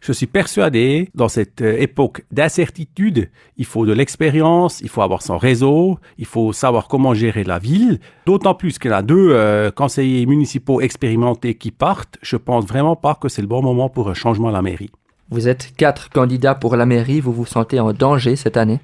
Je suis persuadé, dans cette époque d'incertitude, il faut de l'expérience, il faut avoir son réseau, il faut savoir comment gérer la ville. D'autant plus qu'il y a 2 conseillers municipaux expérimentés qui partent. Je pense vraiment pas que c'est le bon moment pour un changement à la mairie. Vous êtes 4 candidats pour la mairie, vous vous sentez en danger cette année?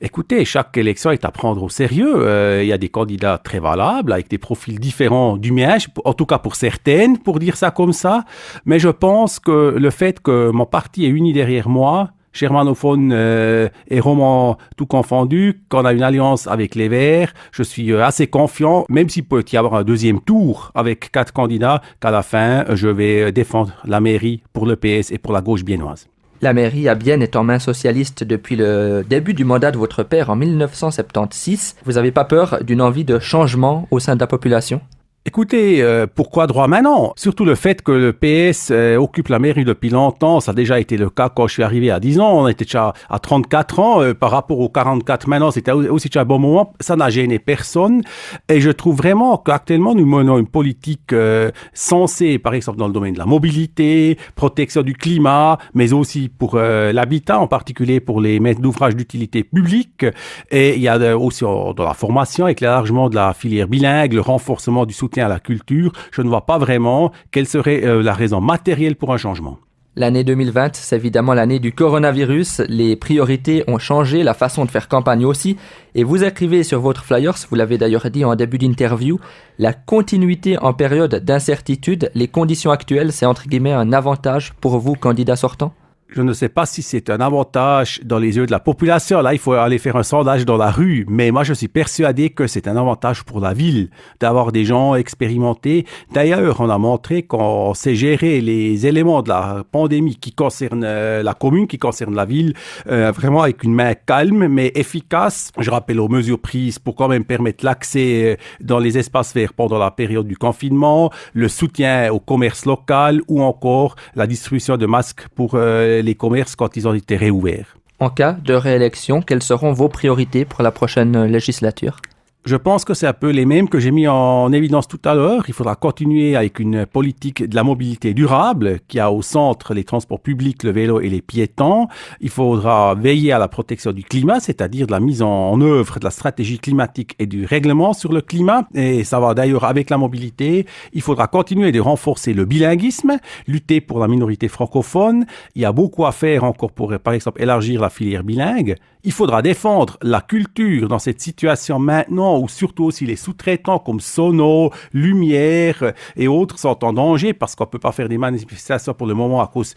Écoutez, chaque élection est à prendre au sérieux. Il y a des candidats très valables, avec des profils différents du mien, en tout cas pour certaines, pour dire ça comme ça. Mais je pense que le fait que mon parti est uni derrière moi, germanophone et roman tout confondu, qu'on a une alliance avec les Verts, je suis assez confiant, même s'il peut y avoir un deuxième tour avec 4 candidats, qu'à la fin, je vais défendre la mairie pour le PS et pour la gauche biennoise. La mairie à Bienne est en main socialiste depuis le début du mandat de votre père en 1976. Vous n'avez pas peur d'une envie de changement au sein de la population ? Écoutez, pourquoi droit maintenant? Surtout le fait que le PS occupe la mairie depuis longtemps, ça a déjà été le cas quand je suis arrivé à 10 ans, on était déjà à 34 ans, par rapport aux 44 maintenant, c'était aussi déjà un bon moment, ça n'a gêné personne, et je trouve vraiment qu'actuellement nous menons une politique sensée, par exemple dans le domaine de la mobilité, protection du climat, mais aussi pour l'habitat, en particulier pour les maîtres d'ouvrage d'utilité publique, et il y a aussi dans la formation, avec l'élargissement de la filière bilingue, le renforcement du soutien à la culture, je ne vois pas vraiment quelle serait la raison matérielle pour un changement. L'année 2020, c'est évidemment l'année du coronavirus. Les priorités ont changé, la façon de faire campagne aussi. Et vous écrivez sur votre flyers, vous l'avez d'ailleurs dit en début d'interview, la continuité en période d'incertitude, les conditions actuelles, c'est entre guillemets un avantage pour vous, candidat sortant ? Je ne sais pas si c'est un avantage dans les yeux de la population. Là, il faut aller faire un sondage dans la rue. Mais moi, je suis persuadé que c'est un avantage pour la ville d'avoir des gens expérimentés. D'ailleurs, on a montré qu'on sait gérer les éléments de la pandémie qui concernent la commune, qui concernent la ville, vraiment avec une main calme, mais efficace. Je rappelle aux mesures prises pour quand même permettre l'accès dans les espaces verts pendant la période du confinement, le soutien au commerce local ou encore la distribution de masques pour les commerces quand ils ont été réouverts. En cas de réélection, quelles seront vos priorités pour la prochaine législature ? Je pense que c'est un peu les mêmes que j'ai mis en évidence tout à l'heure. Il faudra continuer avec une politique de la mobilité durable qui a au centre les transports publics, le vélo et les piétons. Il faudra veiller à la protection du climat, c'est-à-dire de la mise en œuvre de la stratégie climatique et du règlement sur le climat. Et ça va d'ailleurs avec la mobilité. Il faudra continuer de renforcer le bilinguisme, lutter pour la minorité francophone. Il y a beaucoup à faire encore pour, par exemple, élargir la filière bilingue. Il faudra défendre la culture dans cette situation maintenant où surtout aussi les sous-traitants comme Sono, Lumière et autres sont en danger parce qu'on ne peut pas faire des manifestations pour le moment à cause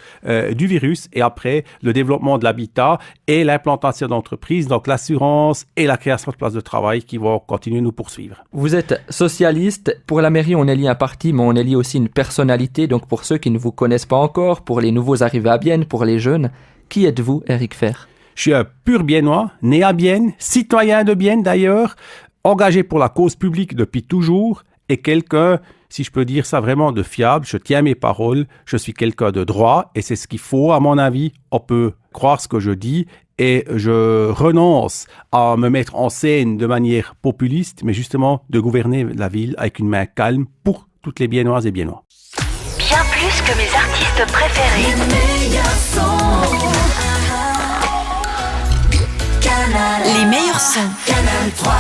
du virus. Et après, le développement de l'habitat et l'implantation d'entreprises, donc l'assurance et la création de places de travail qui vont continuer de nous poursuivre. Vous êtes socialiste. Pour la mairie, on élit un parti, mais on élit aussi une personnalité. Donc pour ceux qui ne vous connaissent pas encore, pour les nouveaux arrivés à Bienne, pour les jeunes, qui êtes-vous, Éric Fehr ? Je suis un pur Biennois, né à Bienne, citoyen de Bienne d'ailleurs, engagé pour la cause publique depuis toujours et quelqu'un, si je peux dire ça vraiment, de fiable. Je tiens mes paroles, je suis quelqu'un de droit et c'est ce qu'il faut à mon avis. On peut croire ce que je dis et je renonce à me mettre en scène de manière populiste, mais justement de gouverner la ville avec une main calme pour toutes les Biennoises et Biennois. Bien plus que mes artistes préférés. Les meilleurs sons. Les meilleurs sons. Canal 3.